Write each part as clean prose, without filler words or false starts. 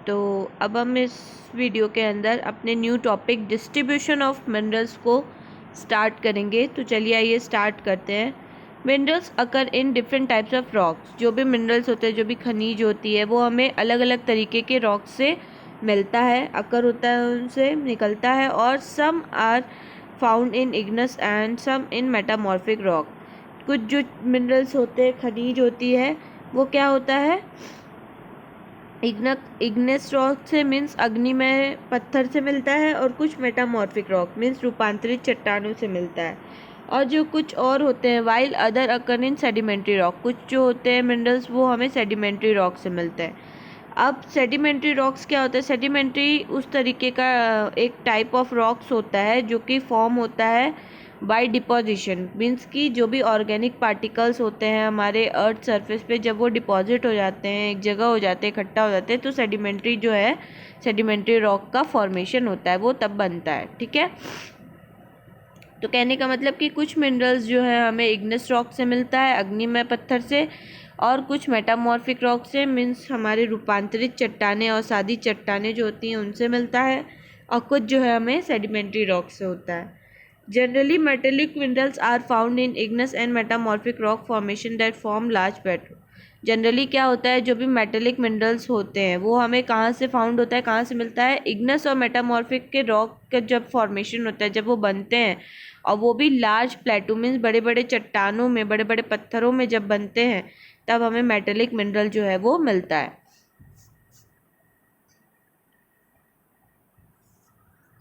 तो अब हम इस वीडियो के अंदर अपने new topic distribution of minerals को स्टार्ट करेंगे। तो चलिए आइए स्टार्ट करते हैं। Minerals occur in different types of rocks. जो भी मिनरल्स होते हैं, जो भी खनिज होती है, वो हमें अलग अलग तरीके के रॉक से मिलता है, अकर होता है, उनसे निकलता है। और some are found in igneous and some in metamorphic rock. कुछ जो मिनरल्स होते हैं, खनिज होती है, वो क्या होता है, इग्नेस रॉक से मीन्स अग्निमय पत्थर से मिलता है, और कुछ मेटामॉर्फिक रॉक मीन्स रूपांतरित चट्टानों से मिलता है। और जो कुछ और होते हैं, वाइल अदर अकर इन सेडिमेंट्री रॉक। कुछ जो होते हैं मिनरल्स, वो हमें सेडिमेंट्री रॉक से मिलते हैं। अब सेडिमेंट्री रॉक्स क्या होता है? सेडिमेंट्री उस तरीके का एक टाइप ऑफ रॉक्स होता है जो कि फॉर्म होता है बाय डिपोजिशन। मीन्स कि जो भी ऑर्गेनिक पार्टिकल्स होते हैं हमारे अर्थ सरफेस पे, जब वो डिपॉजिट हो जाते हैं, एक जगह हो जाते हैं, इकट्ठा हो जाते हैं, तो सेडिमेंट्री जो है, सेडिमेंट्री रॉक का फॉर्मेशन होता है, वो तब बनता है। ठीक है, तो कहने का मतलब कि कुछ मिनरल्स जो है हमें इग्नेस रॉक से मिलता है, अग्निमय पत्थर से, और कुछ मेटामॉर्फिक रॉक से मीन्स हमारे रूपांतरित चट्टानें और सादी चट्टानें जो होती हैं उनसे मिलता है, और कुछ जो है हमें सेडिमेंट्री रॉक से होता है। Generally metallic minerals are found in igneous and metamorphic rock formation that form large petro. Generally क्या होता है, जो भी मेटेलिक मिनरल्स होते हैं वो हमें कहाँ से फाउंड होता है, कहाँ से मिलता है? इग्नेस और मेटामॉर्फिक के रॉक का जब फॉर्मेशन होता है, जब वो बनते हैं, और वो भी लार्ज प्लेटो मीन्स बड़े बड़े चट्टानों में, बड़े बड़े पत्थरों में जब बनते हैं, तब हमें मेटेलिक मिनरल जो है वो मिलता है।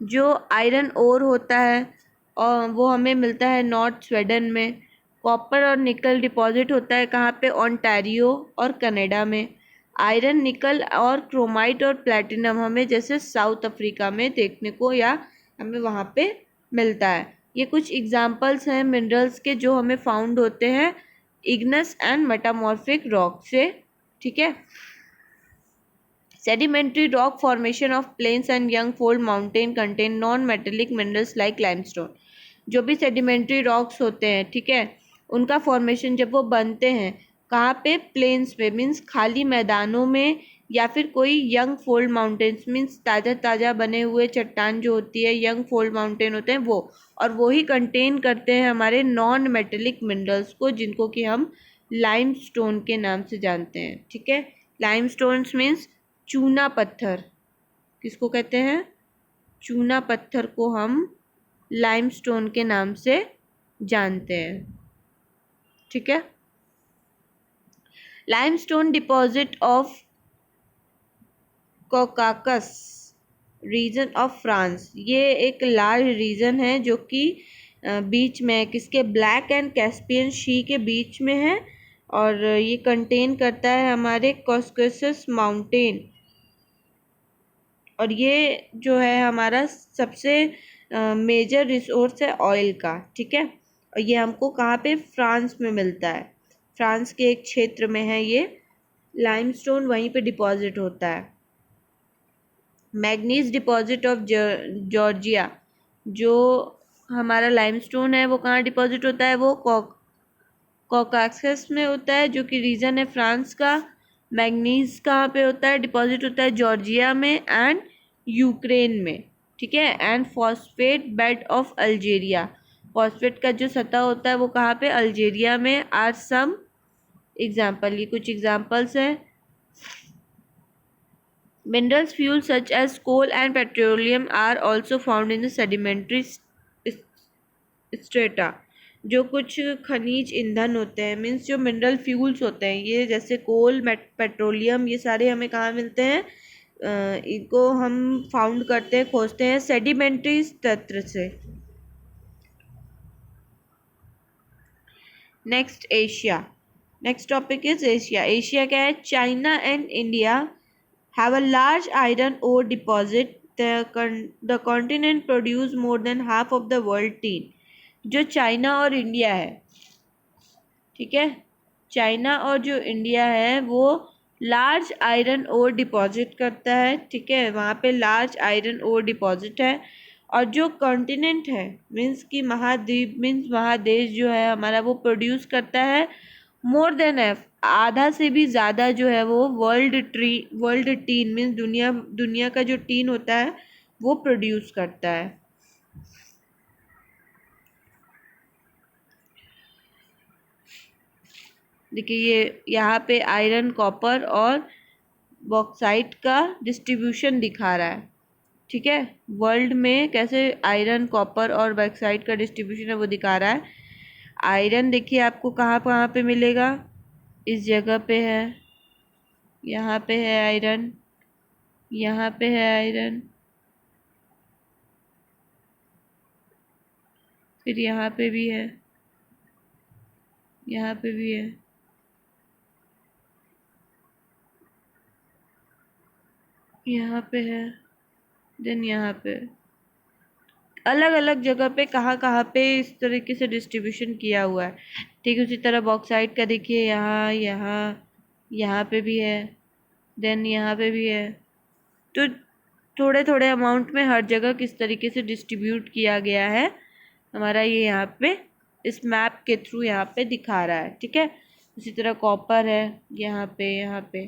जो आयरन ओर होता है और वो हमें मिलता है नॉर्थ स्वीडन में। कॉपर और निकल डिपॉजिट होता है कहाँ पे? ओंटारियो और कनाडा में। आयरन, निकल और क्रोमाइट और प्लैटिनम हमें जैसे साउथ अफ्रीका में देखने को या हमें वहाँ पे मिलता है। ये कुछ एग्जाम्पल्स हैं मिनरल्स के जो हमें फाउंड होते हैं इग्नस एंड मेटामॉर्फिक रॉक से। ठीक है, sedimentary rock formation of plains and young fold mountain contain non-metallic minerals like limestone। जो भी सेडिमेंट्री रॉक्स होते हैं, ठीक है, उनका फॉर्मेशन जब वो बनते हैं कहाँ पे? प्लेन्स पे मीन्स खाली मैदानों में, या फिर कोई यंग फोल्ड माउंटेन्स मीन्स ताज़ा ताज़ा बने हुए चट्टान जो होती है, यंग फोल्ड माउंटेन होते हैं वो, और वो ही कंटेन करते हैं हमारे नॉन मेटेलिक मिनरल्स को, जिनको कि हम लाइमस्टोन के नाम से जानते हैं। ठीक है, लाइमस्टोन्स मीन्स चूना पत्थर। किसको कहते हैं? चूना पत्थर को हम लाइमस्टोन के नाम से जानते हैं। ठीक है, limestone deposit of Caucasus region of France. ये एक लार्ज रीजन है जो कि बीच में है, किसके? ब्लैक एंड कैस्पियन सी के बीच में है, और ये कंटेन करता है हमारे कॉस्कसस माउंटेन, और ये जो है हमारा सबसे मेजर रिसोर्स है ऑयल का। ठीक है, और ये हमको कहाँ पे? फ्रांस में मिलता है। फ्रांस के एक क्षेत्र में है ये लाइमस्टोन, वहीं पे डिपॉजिट होता है। Manganese deposit of Georgia. जो हमारा लाइमस्टोन है वो कहाँ डिपॉजिट होता है? वो कॉकासस में होता है, जो कि रीजन है फ्रांस का। मैग्नीज कहाँ पे होता है? डिपॉजिट होता है जॉर्जिया में एंड यूक्रेन में। ठीक है, and phosphate bed of Algeria. Phosphate का जो सतह होता है वो कहाँ पे? अल्जीरिया में। आर सम एग्जाम्पल, ये कुछ एग्जाम्पल्स हैं। Minerals fuel such as coal and petroleum are also found in the sedimentary strata. जो कुछ खनिज ईंधन होते हैं मीन्स जो मिनरल फ्यूल्स होते हैं, ये जैसे कोल, पेट्रोलियम, ये सारे हमें कहाँ मिलते हैं? इनको हम फाउंड करते हैं, खोजते हैं सेडिमेंट्री तंत्र से। Next Asia. Next topic is Asia. Asia क्या है? China and India have a large iron ore deposit. The continent produce more than half of the world tin. जो चाइना और इंडिया है, ठीक है, चाइना और जो इंडिया है वो लार्ज आयरन ओर डिपॉजिट करता है। ठीक है, वहाँ पे लार्ज आयरन ओर डिपॉजिट है। और जो कॉन्टिनेंट है मीन्स कि महाद्वीप मीन्स महादेश जो है हमारा, वो प्रोड्यूस करता है मोर देन आधा से भी ज़्यादा जो है वो वर्ल्ड टीन मीन्स दुनिया का जो टीन होता है वो प्रोड्यूस करता है। देखिए ये यहाँ पे आयरन, कॉपर और बॉक्साइट का डिस्ट्रीब्यूशन दिखा रहा है। ठीक है, वर्ल्ड में कैसे आयरन, कॉपर और बॉक्साइट का डिस्ट्रीब्यूशन है वो दिखा रहा है। आयरन देखिए आपको कहाँ कहाँ पे मिलेगा, इस जगह पे है, यहाँ पे है आयरन, यहाँ पे है आयरन, फिर यहाँ पे भी है, यहाँ पे भी है, यहाँ पे है, देन यहाँ पे, अलग अलग जगह पे कहाँ कहाँ पे इस तरीके से डिस्ट्रीब्यूशन किया हुआ है। ठीक है, उसी तरह बॉक्साइट का देखिए यहाँ यहाँ यहाँ पे भी है, देन यहाँ पे भी है। तो थोड़े थोड़े अमाउंट में हर जगह किस तरीके से डिस्ट्रीब्यूट किया गया है हमारा ये यहाँ पे इस मैप के थ्रू यहाँ पे दिखा रहा है। ठीक है, उसी तरह कॉपर है यहाँ पे, यहाँ पे।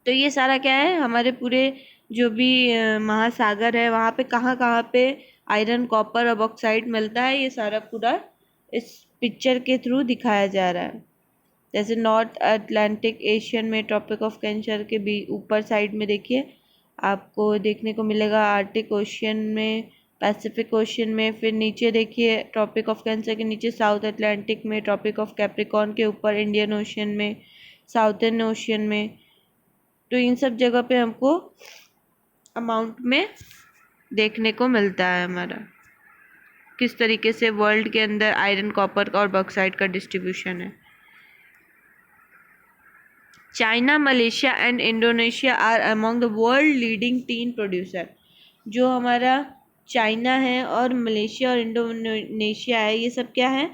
तो ये सारा क्या है, हमारे पूरे जो भी महासागर है वहाँ पे कहाँ कहाँ पे आयरन, कॉपर और बॉक्साइट मिलता है, ये सारा पूरा इस पिक्चर के थ्रू दिखाया जा रहा है। जैसे नॉर्थ अटलांटिक एशियन में ट्रॉपिक ऑफ कैंसर के भी ऊपर साइड में देखिए आपको देखने को मिलेगा आर्टिक ओशियन में, पैसिफिक ओशियन में, फिर नीचे देखिए ट्रॉपिक ऑफ कैंसर के नीचे साउथ अटलांटिक में, ट्रॉपिक ऑफ कैप्रिकॉर्न के ऊपर इंडियन ओशियन में, साउथर्न ओशियन में। तो इन सब जगह पे हमको अमाउंट में देखने को मिलता है हमारा किस तरीके से वर्ल्ड के अंदर आयरन, कॉपर और बॉक्साइट का डिस्ट्रीब्यूशन है। China, Malaysia and Indonesia are among the world leading tin producer. जो हमारा चाइना है और मलेशिया और इंडोनेशिया है, ये सब क्या है,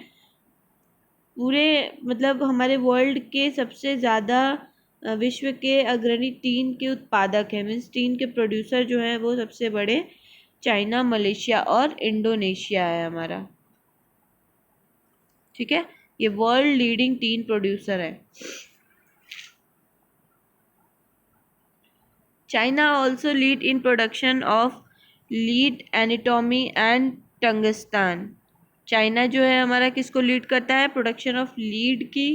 पूरे मतलब हमारे वर्ल्ड के सबसे ज़्यादा विश्व के अग्रणी टीन के उत्पादक हैं। मीन्स टीन के प्रोड्यूसर जो हैं वो सबसे बड़े चाइना, मलेशिया और इंडोनेशिया है हमारा। ठीक है, ये वर्ल्ड लीडिंग टीन प्रोड्यूसर है। China also lead in production of lead, antimony and tungsten। China जो है हमारा किसको लीड करता है, प्रोडक्शन ऑफ लीड की,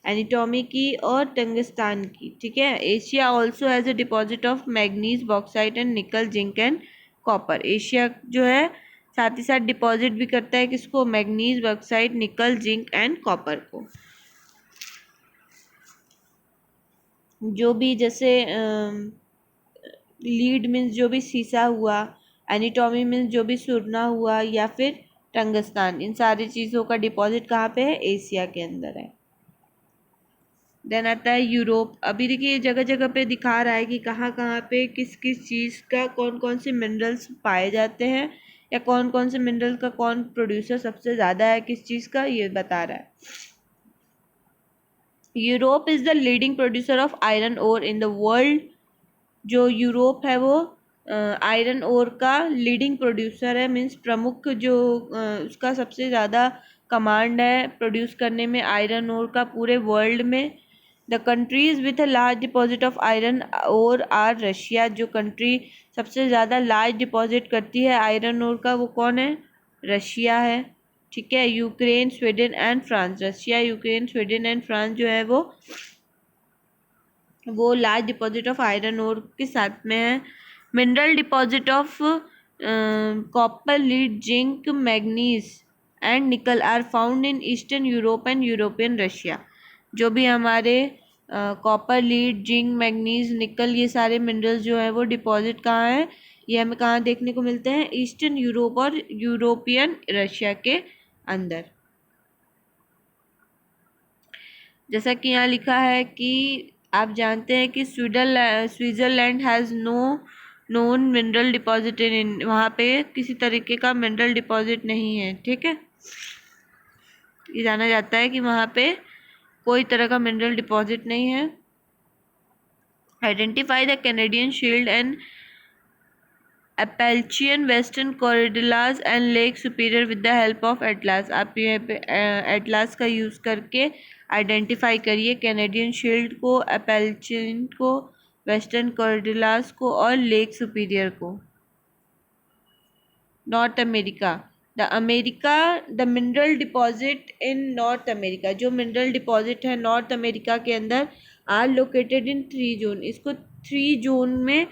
एनिटॉमी की और टंगस्तान की। ठीक है, Asia also has a deposit of manganese, bauxite and निकल, जिंक एंड कॉपर। एशिया जो है साथ ही साथ डिपॉजिट भी करता है किसको, मैग्नीज, बॉक्साइट, निकल, जिंक एंड कॉपर को। जो भी जैसे लीड मीन्स जो भी सीसा हुआ, एनिटॉमी मीन्स जो भी सुरना हुआ, या फिर टंगस्तान, इन सारी चीज़ों का डिपॉजिट कहाँ पे है, एशिया के अंदर है। देन आता है यूरोप। अभी देखिए ये जगह जगह पे दिखा रहा है कि कहाँ कहाँ पे किस किस चीज़ का कौन कौन से मिनरल्स पाए जाते हैं, या कौन कौन से मिनरल का कौन प्रोड्यूसर सबसे ज़्यादा है किस चीज़ का, ये बता रहा है। Europe is the leading producer of iron ore in the world. जो यूरोप है वो आयरन ओर का लीडिंग प्रोड्यूसर है, मीन्स प्रमुख जो उसका सबसे ज़्यादा कमांड है प्रोड्यूस करने में आयरन ओर का पूरे वर्ल्ड में। The countries with a large deposit of iron ore are Russia. जो कंट्री सबसे ज़्यादा लार्ज डिपॉजिट करती है आयरन ओर का वो कौन है, रशिया है। ठीक है, Ukraine, Sweden and France. Russia, Ukraine, Sweden and France जो है वो large deposit of iron ore के साथ में है। Mineral deposit of copper, lead, zinc, manganese and nickel are found in eastern Europe and European Russia. जो भी हमारे कॉपर, लीड, जिंक, मैग्नीज, निकल, ये सारे मिनरल्स जो है वो डिपॉजिट कहाँ है, ये हमें कहाँ देखने को मिलते हैं, ईस्टर्न यूरोप और यूरोपियन रशिया के अंदर। जैसा कि यहाँ लिखा है कि आप जानते हैं कि Switzerland has no known mineral deposit in, वहाँ पे किसी तरीके का मिनरल डिपॉजिट नहीं है। ठीक है, ये जाना जाता है कि वहाँ पे कोई तरह का मिनरल डिपॉजिट नहीं है। Identify the Canadian shield and Appalachian, Western Cordilleras and Lake Superior with the help of Atlas। आप यहाँ पे एटलास का यूज़ करके आइडेंटिफाई करिए कैनेडियन शील्ड को, अपैलेचियन को, वेस्टर्न कॉर्डिलास को और लेक सुपीरियर को। North America, the mineral deposit in north America, जो मिनरल डिपॉजिट है नॉर्थ अमेरिका के अंदर आर लोकेटेड इन 3 जोन। इसको 3 जोन में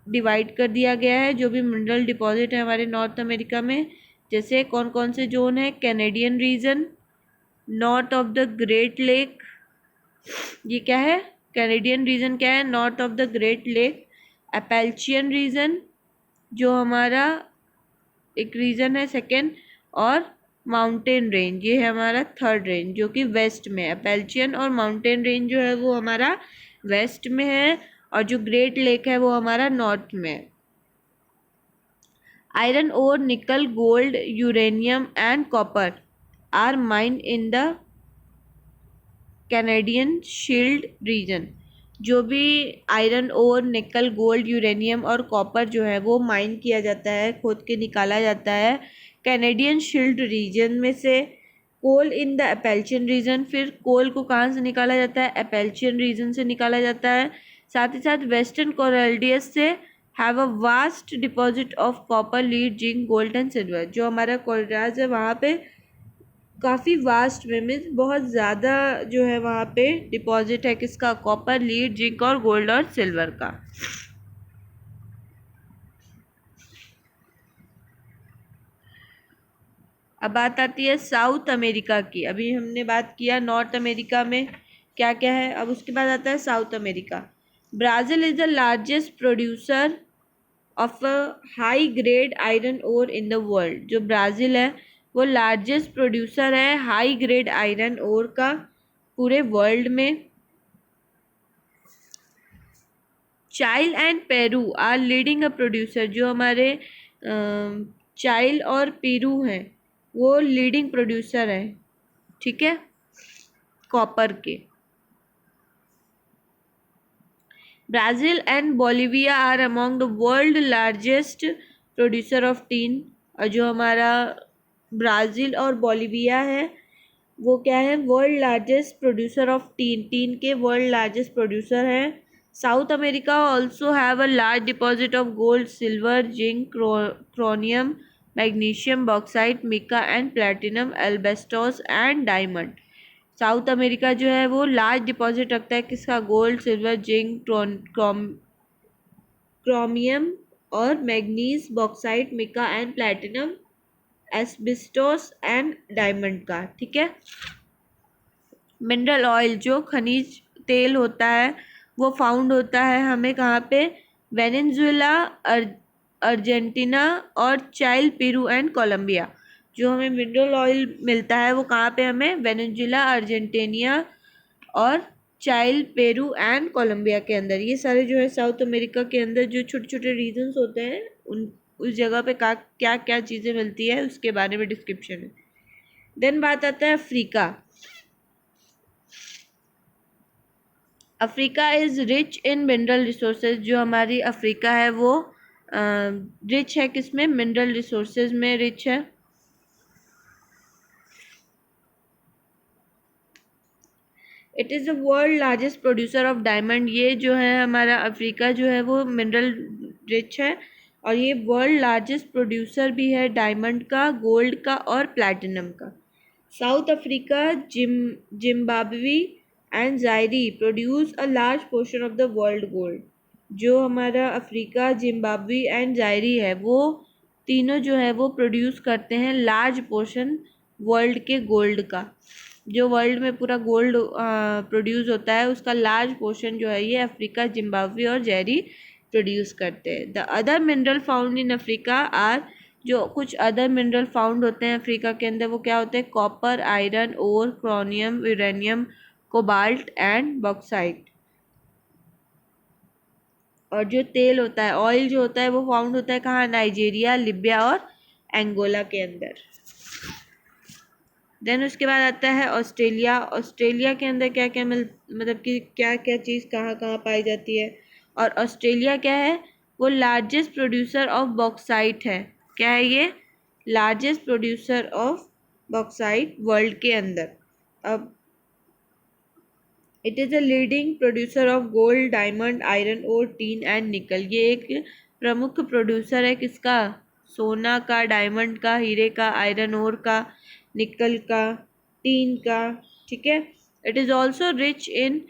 डिवाइड कर दिया गया है, जो भी मिनरल डिपॉजिट है हमारे नॉर्थ अमेरिका में। जैसे कौन कौन से जोन है? Canadian region, north of the Great Lake, ये क्या है? कैनेडियन रीजन क्या है? North of the Great Lake. Appalachian region जो हमारा एक रीजन है सेकेंड, और माउंटेन रेंज, ये है हमारा थर्ड रेंज जो कि वेस्ट में है। अपैलेचियन और माउंटेन रेंज जो है वो हमारा वेस्ट में है, और जो ग्रेट लेक है वो हमारा नॉर्थ में है। Iron ore, nickel, gold, uranium and copper are mined in the Canadian shield region. जो भी iron ore, nickel, gold, uranium और कॉपर जो है वो माइन किया जाता है, खोद के निकाला जाता है कैनेडियन शील्ड रीजन में से। कोल इन द अपैलेचियन रीजन, फिर कोल को कहाँ से निकाला जाता है? अपैलेचियन रीजन से निकाला जाता है। साथ ही साथ वेस्टर्न कोरल्डियस से have a vast deposit of copper, lead, zinc, gold and silver. जो हमारा कोरल्डियस है वहाँ पे काफ़ी वास्ट में, मीन्स बहुत ज़्यादा जो है वहाँ पे डिपॉजिट है किसका? कॉपर, लीड, जिंक और गोल्ड और सिल्वर का। अब बात आती है साउथ अमेरिका की। अभी हमने बात किया नॉर्थ अमेरिका में क्या क्या है, अब उसके बाद आता है South America. Brazil is the largest producer of a high grade iron ore in the world. जो ब्राज़ील है वो लार्जेस्ट प्रोड्यूसर है हाई ग्रेड आयरन ओर का पूरे वर्ल्ड में। Chile and Peru are leading a producer. जो हमारे चाइल और पेरू हैं वो लीडिंग प्रोड्यूसर हैं, ठीक है, कॉपर के। Brazil and Bolivia are among the world largest producer of tin. और जो हमारा ब्राज़ील और बोलिविया है वो क्या है? World largest producer of tin, tin के वर्ल्ड लार्जेस्ट प्रोड्यूसर हैं। South America also have a large deposit of gold, silver, zinc, chromium, magnesium, bauxite, mica and platinum, asbestos and diamond. South America जो है वो large deposit रखता है किसका? Gold, silver, zinc, chromium और manganese, bauxite, mica and platinum, asbestos and diamond का, ठीक है। मिनरल ऑयल जो खनिज तेल होता है वो फाउंड होता है हमें कहाँ पे? वेनेजुएला, अर्जेंटीना और चाइल, पेरू एंड कोलंबिया। जो हमें मिनरल ऑयल मिलता है वो कहाँ पे हमें? वेनेजुएला, अर्जेंटीना और चाइल, पेरू एंड कोलंबिया के अंदर। ये सारे जो है साउथ अमेरिका के अंदर जो छोटे छोटे रीजन्स होते हैं उन उस जगह पे क्या क्या चीज़ें मिलती है उसके बारे में डिस्क्रिप्शन है। देन बात आता है Africa. Africa is rich in mineral resources. जो हमारी अफ्रीका है वो रिच है किसमें? मिनरल रिसोर्सेज में रिच है। It is the world largest producer of diamond. ये जो है हमारा अफ्रीका जो है वो मिनरल रिच है, और ये वर्ल्ड लार्जेस्ट प्रोड्यूसर भी है डायमंड का, गोल्ड का और प्लैटिनम का। South Africa, Zimbabwe and Zaire produce a large portion of the world gold. जो हमारा अफ्रीका, जिम्बाब्वे एंड ज़ायरी है वो तीनों जो है वो प्रोड्यूस करते हैं लार्ज पोर्शन वर्ल्ड के गोल्ड का। जो वर्ल्ड में पूरा गोल्ड प्रोड्यूस होता है उसका लार्ज पोर्शन जो है ये अफ्रीका, जिम्बाब्वे और ज़ायरी प्रोड्यूस करते हैं। The other mineral found in Africa are, जो कुछ अदर मिनरल फाउंड होते हैं अफ्रीका के अंदर वो क्या होते हैं? Copper, iron ore, chromium, uranium, cobalt and bauxite. और जो तेल होता है, ऑयल जो होता है वो फाउंड होता है कहाँ? नाइजीरिया, लिबिया और एंगोला के अंदर। देन उसके बाद आता है ऑस्ट्रेलिया। ऑस्ट्रेलिया के अंदर क्या क्या मतलब कि क्या क्या चीज़ कहाँ कहाँ पाई जाती है? और ऑस्ट्रेलिया क्या है? वो लार्जेस्ट प्रोड्यूसर ऑफ बॉक्साइट है। क्या है ये? Largest producer of bauxite world के अंदर। अब it is a leading producer of gold, diamond, iron ore, tin and nickel. ये एक प्रमुख प्रोड्यूसर है किसका? सोना का, डायमंड का, हीरे का, आयरन ओर का, निकल का, टीन का। ठीक है। It is also rich in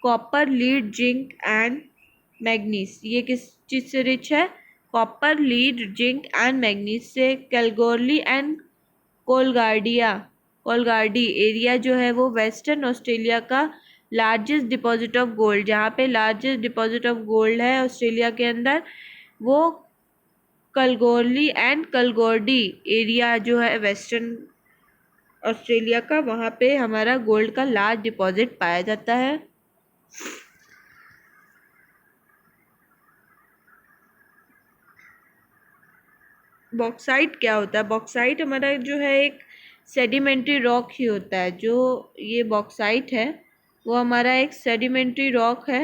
copper, lead, zinc and manganese. ये किस चीज़ से रिच है? Copper, lead, zinc and manganese से। कैलगोरली एंड कोलगार्डी एरिया जो है वो वेस्टर्न ऑस्ट्रेलिया का लार्जेस्ट डिपॉजिट ऑफ गोल्ड, जहाँ पे लार्जेस्ट डिपॉजिट ऑफ गोल्ड है ऑस्ट्रेलिया के अंदर, वो कलगोरली एंड कलगोर्डी एरिया जो है वेस्टर्न ऑस्ट्रेलिया का, वहाँ पे हमारा गोल्ड का लार्ज डिपॉजिट पाया जाता है। बॉक्साइट क्या होता है? बॉक्साइट हमारा जो है एक सेडिमेंट्री रॉक ही होता है। जो ये बॉक्साइट है वो हमारा एक सेडिमेंट्री रॉक है।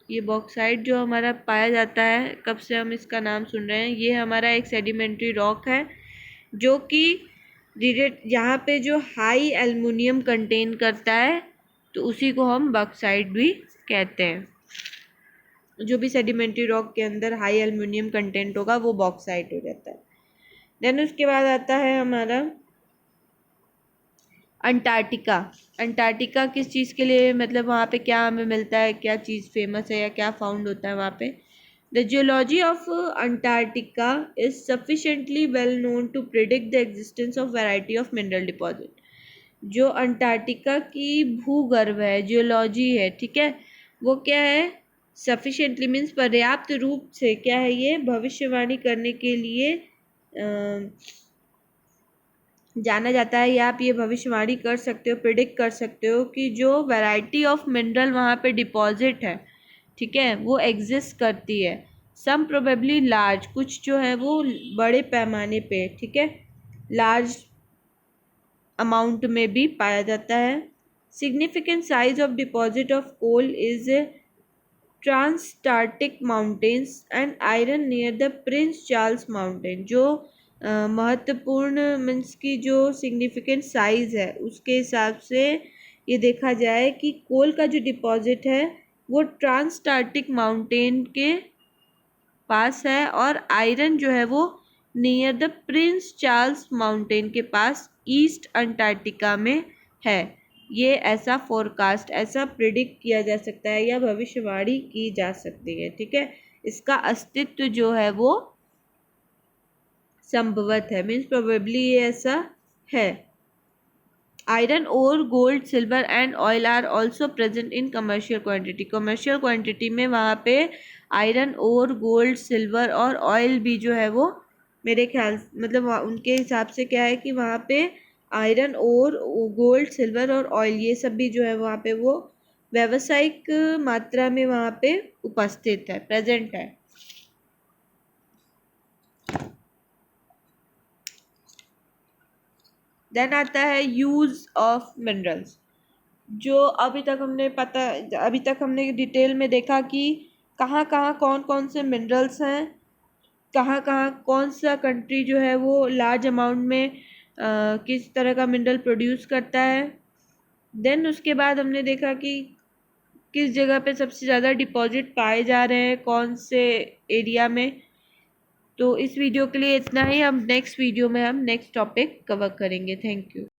ये बॉक्साइट जो हमारा पाया जाता है, कब से हम इसका नाम सुन रहे हैं, ये हमारा एक सेडिमेंट्री रॉक है जो कि यहाँ पे जो हाई एल्युमिनियम कंटेन करता है, तो उसी को हम बॉक्साइट भी कहते हैं। जो भी सेडिमेंट्री रॉक के अंदर हाई एल्युमिनियम कंटेंट होगा वो बॉक्साइट हो जाता है। देन उसके बाद आता है हमारा अंटार्कटिका। अंटार्कटिका किस चीज़ के लिए, मतलब वहाँ पे क्या हमें मिलता है, क्या चीज़ फेमस है या क्या फाउंड होता है वहाँ पे? The geology of Antarctica is sufficiently well known to predict the existence of variety of mineral deposit. जो अंटार्कटिका की भूगर्भ है, जियोलॉजी है, ठीक है, वो क्या है? सफिशिएंटली मीन्स पर्याप्त रूप से क्या है, ये भविष्यवाणी करने के लिए जाना जाता है, या आप ये भविष्यवाणी कर सकते हो, प्रिडिक्ट कर सकते हो कि जो वैरायटी ऑफ मिनरल वहाँ पे डिपॉजिट है, ठीक है, वो एग्जिस्ट करती है। सम प्रोबेबली लार्ज, कुछ जो है वो बड़े पैमाने पे, ठीक है, लार्ज अमाउंट में भी पाया जाता है। Significant size of deposit of coal is Transantarctic Mountains and iron near the Prince Charles Mountain. जो महत्वपूर्ण मीन्स की जो सिग्निफिकेंट साइज है उसके हिसाब से ये देखा जाए कि कोल का जो डिपॉजिट है वो ट्रांसटार्टिक माउंटेन के पास है, और आयरन जो है वो near the Prince Charles mountain के पास ईस्ट अंटार्कटिका में है। ये ऐसा फोरकास्ट, ऐसा प्रिडिक्ट किया जा सकता है या भविष्यवाणी की जा सकती है, ठीक है। इसका अस्तित्व जो है वो संभवत है, मीन्स प्रोबेबली ये ऐसा है। Iron ore, gold, silver and oil are also present in commercial quantity. Commercial quantity में वहाँ पे आयरन ओर, गोल्ड, सिल्वर और ऑयल भी जो है वो मेरे ख्याल मतलब उनके हिसाब से क्या है कि वहाँ पे आयरन ओर, गोल्ड, सिल्वर और ऑयल ये सब भी जो है वहाँ पे वो व्यावसायिक मात्रा में वहाँ पे उपस्थित है, प्रेजेंट है। देन आता है यूज ऑफ मिनरल्स। जो अभी तक हमने डिटेल में देखा कि कहाँ कहाँ कौन कौन से मिनरल्स हैं, कहाँ कहाँ कौन सा कंट्री जो है वो लार्ज अमाउंट में किस तरह का मिनरल प्रोड्यूस करता है। देन उसके बाद हमने देखा कि किस जगह पे सबसे ज़्यादा डिपॉजिट पाए जा रहे हैं, कौन से एरिया में। तो इस वीडियो के लिए इतना ही। हम नेक्स्ट वीडियो में हम नेक्स्ट टॉपिक कवर करेंगे। Thank you.